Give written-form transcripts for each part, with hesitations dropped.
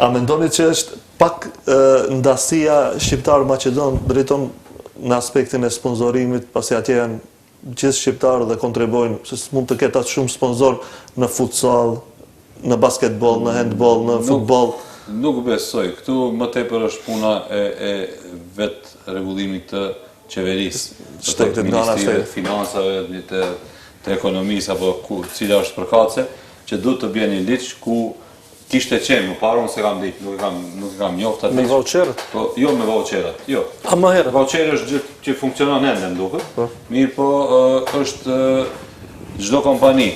A mendoni që është pak ndasia shqiptar-Macedon drejton në aspektin e sponsorimit, pasi atje janë gjithë shqiptarë dhe kontribojnë, se mund të ketë atë shumë sponsor në futsal, në basketbol, në handball, në futbol? Nuk besoj. Këtu më tepër është puna e vetë rregullimit të qeverisë, të Ministrisë të Financave, të ekonomisë, apo cila është përkatëse, që duhet të bjen një ligj ku kishte qenë më parë, unë se kam ditë, nuk kam njoftë atë. Me voucherët? Jo me voucherat, jo. A më herë? Voucheri është gjë që funksionon ende, më duket. Mirë, po është çdo kompani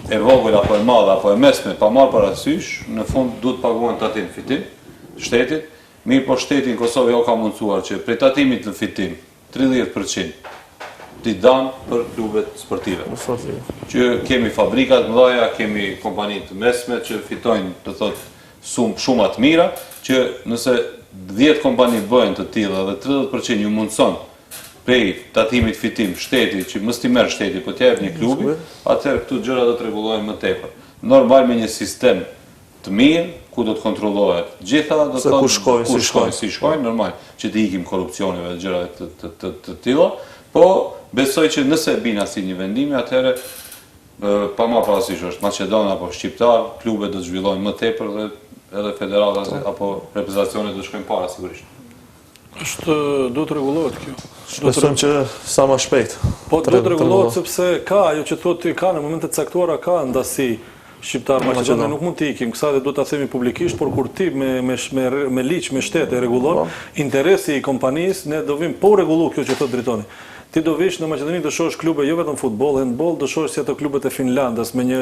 e vogël apo e madhe apo e mesme pa marrë parasysh, në fund duhet paguhen tatim fitim shtetit. Mirë, po shteti në Kosovë ka mundësuar që prej tatimit në fitim 30% t'i danë për klubet sportive. Që kemi fabrikat mëdha, kemi kompani të mesme që fitojnë, të thotë, shumat mira, që nëse 10 kompani bëjnë të tilla dhe 30% ju mundson prej tatimit fitim shteti, që mos t'i merr shteti, po t'jap një klubi, atëherë këtu gjëra do të rregullohen më tepër. Normal me një sistem të mirë, ku do të kontrollohet gjitha, do të thotë si shkojnë, normal, që të ikim korrupsionive dhe gjërave të tilla, po besoj që nëse bin asnjë një vendimi, atëherë pa marrë parasysh është Maqedon apo shqiptar, klubet do të zhvillojnë më tepër dhe edhe federatat apo reprezentacionet do shkojnë para sigurisht. Duhet të rregullohet kjo. Besojmë që sa më shpejt. Po duhet të rregullohet sepse ka, ajo që thotë ti, ka në momente të caktuara ka ndasi shqiptar-Maqedon, nuk mund të ikim, kësaj duhet ta themi publikisht, por kur ti me ligj, me shtet e rregullon interesi i kompanisë, ne do vim po rregullu kjo që thotë drejtoni. Ti do vish në Maqedoni të shohësh klube jo vetëm futboll, handball, do shohësh si ato klubet e Finlandës me një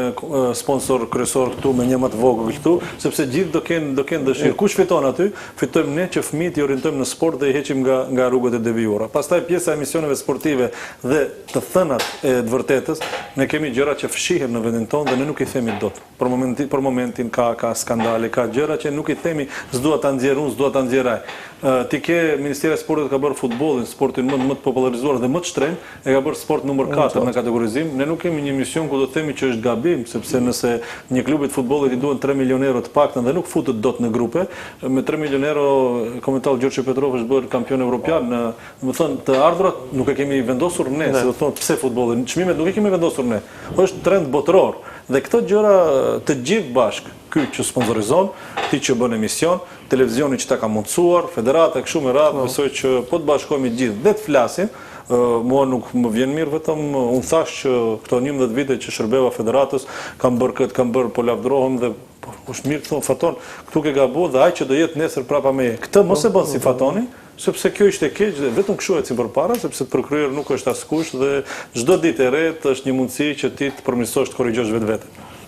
sponsor kryesor këtu, me një më të vogël këtu, sepse gjithë do kenë dëshirë. Kush fiton aty? Fitojmë ne që fëmijët i orientojmë në sport dhe i heqim nga rrugët e devijuara. Pastaj pjesa e misioneve sportive dhe të thënat e të vërtetës, ne kemi gjëra që fshihen në vendin tonë dhe ne nuk i themi dot. Për momentin ka skandale, ka gjëra që nuk i themi, s'dua ta nxjerr unë, s'dua ta nxjerr ai. Ti ke Ministria e Sportit ka bërë futbollin, sportin më të popularizuar dhe më të shtrenjtë, e ka bërë sport numër 4 në kategorizim. Ne nuk kemi një mision ku do të themi që është gabim, sepse nëse një klubi të futbollit i duhen 3 milionë euro të paktën dhe nuk futet dot në grupe, me 3 milionë euro komentar Gjorgji Petrov është bërë kampion evropian, do të thonë të ardhurat nuk e kemi vendosur ne, se do të thonë pse futbolli, çmimet nuk e kemi vendosur ne. Është trend botëror. Dhe këto gjëra të gjithë bashkë, ky që sponsorizon, ti që bën emision, televizioni që ta ka mundsuar, federata kështu me radhë, besoj që po të bashkohemi gjithë dhe të flasim, mua nuk më vjen mirë vetëm, unë thash që këto 11 vite që shërbeva federatës, kam bërë këtë, kam bërë, po lavdrohem dhe është mirë thonë Faton, këtu ke gabu dhe ai që do jetë nesër prapa me këtë mos e bën si Fatoni, sepse kjo ishte keq dhe vetëm kështu eci përpara, sepse të përkryer nuk është askush dhe çdo ditë e re është një mundësi që ti të përmirësosh të korrigjosh vetveten.